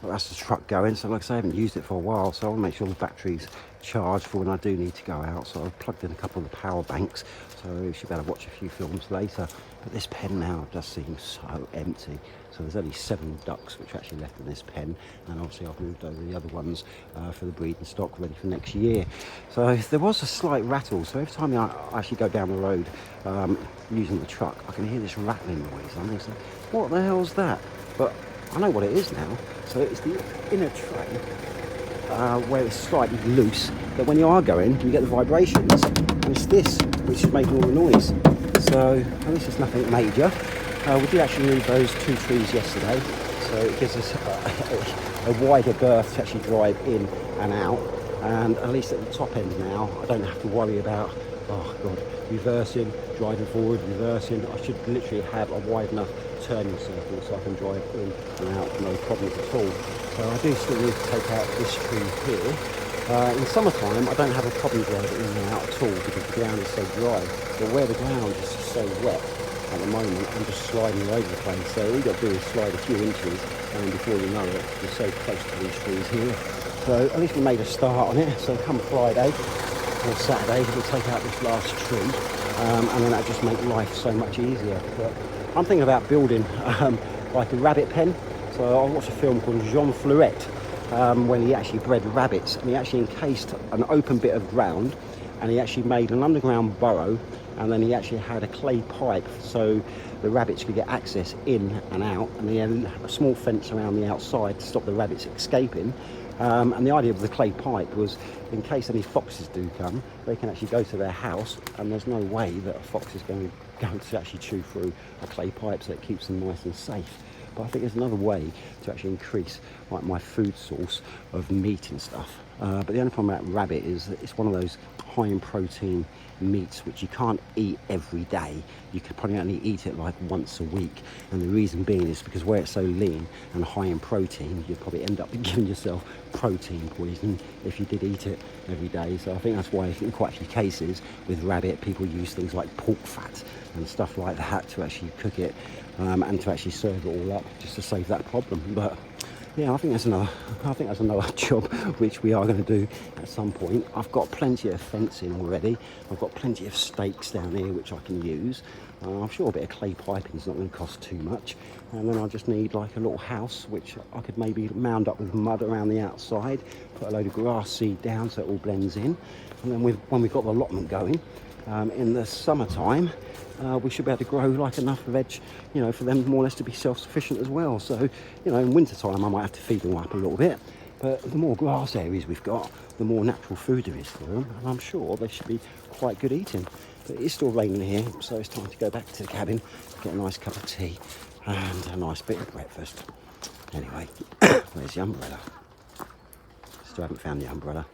that's the truck going. So like I say, I haven't used it for a while, so I want to make sure the battery's charged for when I do need to go out. So I've plugged in a couple of the power banks, so we should be able to watch a few films later. But this pen now just seems so empty. So there's only 7 ducks which are actually left in this pen, and obviously I've moved over the other ones for the breeding stock ready for next year. So there was a slight rattle, so every time I actually go down the road using the truck, I can hear this rattling noise. I'm like, what the hell's that? But I know what it is now. So it's the inner tray where it's slightly loose, but when you are going, you get the vibrations, and it's this which is making all the noise. So at least it's nothing major. We did actually move those 2 trees yesterday, so it gives us a wider berth to actually drive in and out, and at least at the top end now I don't have to worry about, oh god, reversing, driving forward, reversing. I should literally have a wide enough turning circle so I can drive in and out, no problems at all. So I do still need to take out this tree here. In summertime I don't have a problem driving in and out at all because the ground is so dry, but where the ground is so wet at the moment, I'm just sliding all over the place. So all you've got to do is slide a few inches, and before you know it, you're so close to these trees here. So at least we made a start on it. So come Friday or Saturday, we'll take out this last tree, and then that'll just make life so much easier. But I'm thinking about building like a rabbit pen. So I watched a film called Jean Fleuret, when he actually bred rabbits, and he actually encased an open bit of ground, and he actually made an underground burrow, and then he actually had a clay pipe so the rabbits could get access in and out, and he had a small fence around the outside to stop the rabbits escaping. And the idea of the clay pipe was, in case any foxes do come, they can actually go to their house, and there's no way that a fox is going to actually chew through a clay pipe, so it keeps them nice and safe. But I think there's another way to actually increase like my food source of meat and stuff. But the only problem about rabbit is that it's one of those high in protein meats which you can't eat every day. You could probably only eat it like once a week, and the reason being is because where it's so lean and high in protein, you'd probably end up giving yourself protein poisoning if you did eat it every day. So I think that's why in quite a few cases with rabbit, people use things like pork fat and stuff like that to actually cook it, and to actually serve it all up just to save that problem. But yeah, I think that's another job which we are going to do at some point. I've got plenty of fencing already. I've got plenty of stakes down here which I can use. I'm sure a bit of clay piping is not going to cost too much. And then I just need like a little house which I could maybe mound up with mud around the outside, put a load of grass seed down so it all blends in. And then when we've got the allotment going, in the summertime, we should be able to grow like enough veg, you know, for them more or less to be self-sufficient as well. So, you know, in winter time I might have to feed them up a little bit, but the more grass areas we've got, the more natural food there is for them, and I'm sure they should be quite good eating. But it is still raining here, so it's time to go back to the cabin, get a nice cup of tea and a nice bit of breakfast. Anyway, where's the umbrella? Still haven't found the umbrella.